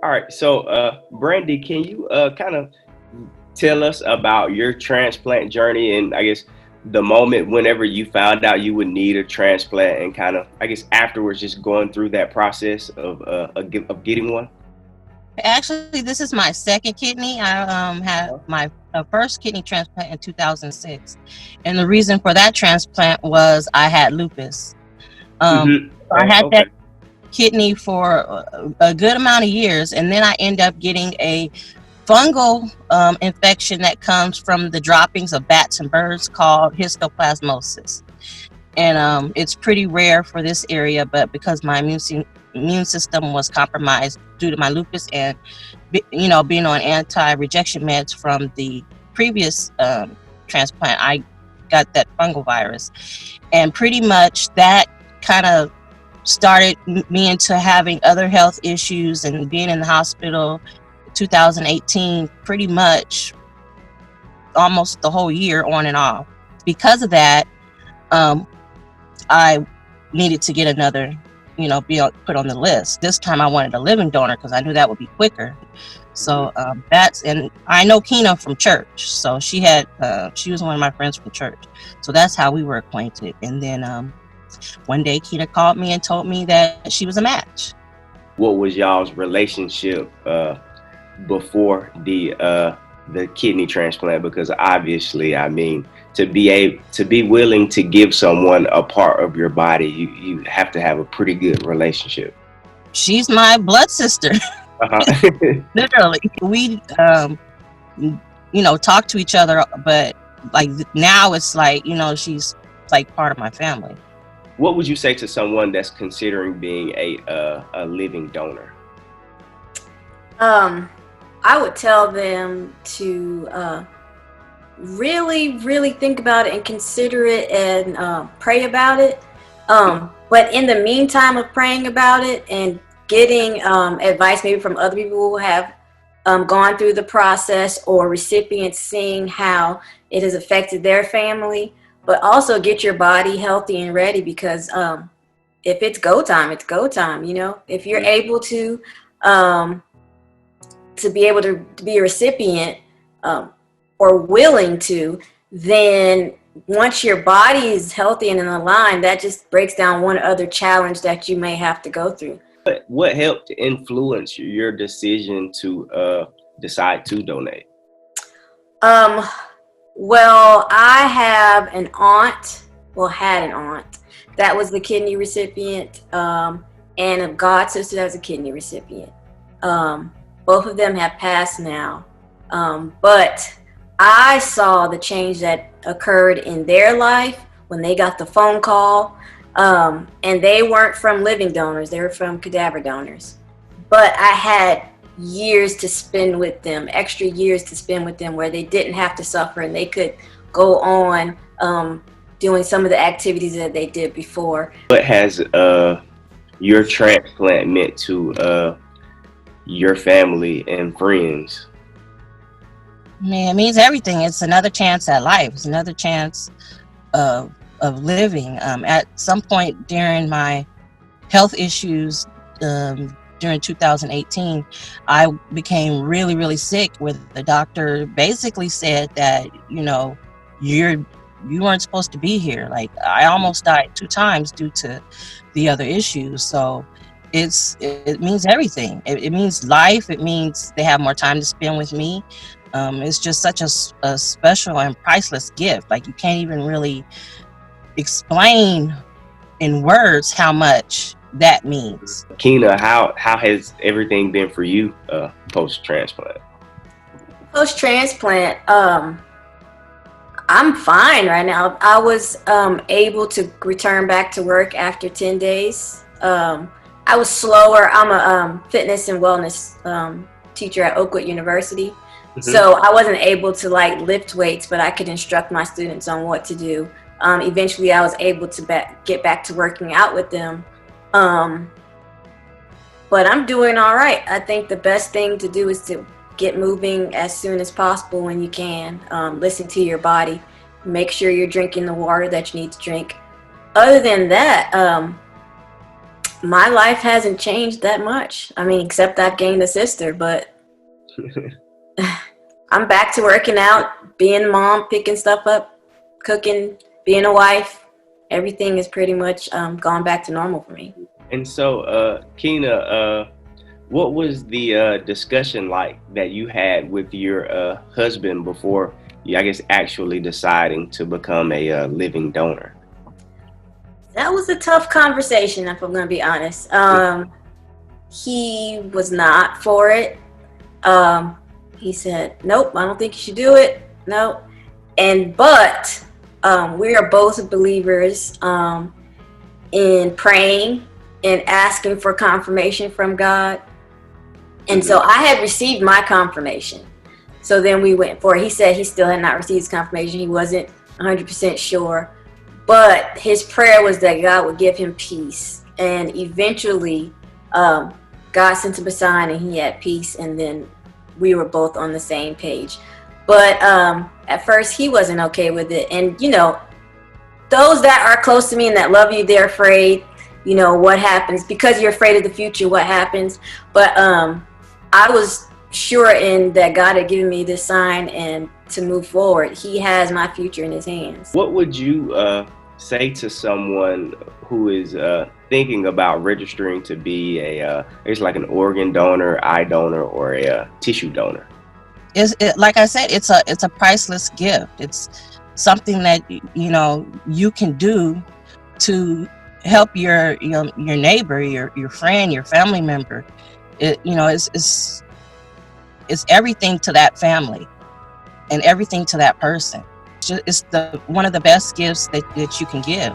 All right. So, Brandi, can you kind of tell us about your transplant journey and I guess the moment whenever you found out you would need a transplant and kind of, I guess, afterwards just going through that process of getting one? Actually, this is my second kidney. I had my first kidney transplant in 2006, and the reason for that transplant was I had lupus. So I Okay. had Okay. that kidney for a good amount of years, and then I end up getting a fungal infection that comes from the droppings of bats and birds called histoplasmosis. And it's pretty rare for this area, but because my immune system was compromised due to my lupus and being on anti-rejection meds from the previous transplant, I got that fungal virus, and pretty much that kind of started me into having other health issues and being in the hospital 2018 pretty much almost the whole year on and off. Because of that, um, I needed to get another, put on the list. This time I wanted a living donor because I knew that would be quicker. So and I know Kyna from church. So she was one of my friends from church. So that's how we were acquainted. And then one day Kyna called me and told me that she was a match. What was y'all's relationship before the kidney transplant? Because obviously, I mean, to be willing to give someone a part of your body, you have to have a pretty good relationship. She's my blood sister. Uh-huh. Literally. We talk to each other, but like now it's like, she's like part of my family. What would you say to someone that's considering being a living donor? Um, I would tell them to really, really think about it and consider it and pray about it. But in the meantime of praying about it and getting advice maybe from other people who have gone through the process or recipients seeing how it has affected their family, but also get your body healthy and ready because if it's go time, it's go time. If you're able um, to be able to be a recipient or willing to, then once your body is healthy and in line, that just breaks down one other challenge that you may have to go through. What helped influence your decision to decide to donate? Um, well, I have an aunt, had an aunt that was the kidney recipient, and a god sister that was a kidney recipient. Both of them have passed now, but I saw the change that occurred in their life when they got the phone call, and they weren't from living donors, they were from cadaver donors. But I had years to spend with them, extra years to spend with them where they didn't have to suffer and they could go on doing some of the activities that they did before. What has your transplant meant to your family and friends? Man, it means everything. It's another chance at life. It's another chance of living. At some point during my health issues, during 2018, I became really, really sick. Where the doctor basically said that you weren't supposed to be here. Like I almost died 2 times due to the other issues. So it means everything. It means life. It means they have more time to spend with me. It's just such a special and priceless gift. Like you can't even really explain in words how much that means. Kyna, how has everything been for you post transplant? Post transplant, I'm fine right now. I was able to return back to work after 10 days. I was slower. I'm a fitness and wellness teacher at Oakwood University. So I wasn't able to lift weights, but I could instruct my students on what to do. Eventually I was able to get back to working out with them. But I'm doing all right. I think the best thing to do is to get moving as soon as possible when you can. Listen to your body. Make sure you're drinking the water that you need to drink. Other than that, my life hasn't changed that much. I mean, except I've gained a sister, but I'm back to working out, being a mom, picking stuff up, cooking, being a wife. Everything is pretty much gone back to normal for me. And so, Kyna, what was the discussion like that you had with your husband before you, I guess, actually deciding to become a living donor? That was a tough conversation, if I'm going to be honest. He was not for it. He said, nope, I don't think you should do it. No. But we are both believers in praying and asking for confirmation from God. And so I had received my confirmation. So then we went for it. He said he still had not received his confirmation. He wasn't 100% sure. But his prayer was that God would give him peace. And eventually, God sent him a sign and he had peace. And then we were both on the same page. But at first, he wasn't okay with it. And, you know, those that are close to me and that love you, they're afraid, you know, what happens. Because you're afraid of the future, what happens. But I was sure in that God had given me this sign and to move forward. He has my future in his hands. What would you say to someone who is thinking about registering to be it's like an organ donor, eye donor, or a tissue donor? Like I said, it's a priceless gift. It's something that you know you can do to help your neighbor, your friend, your family member. It's everything to that family and everything to that person. It's one of the best gifts that you can give.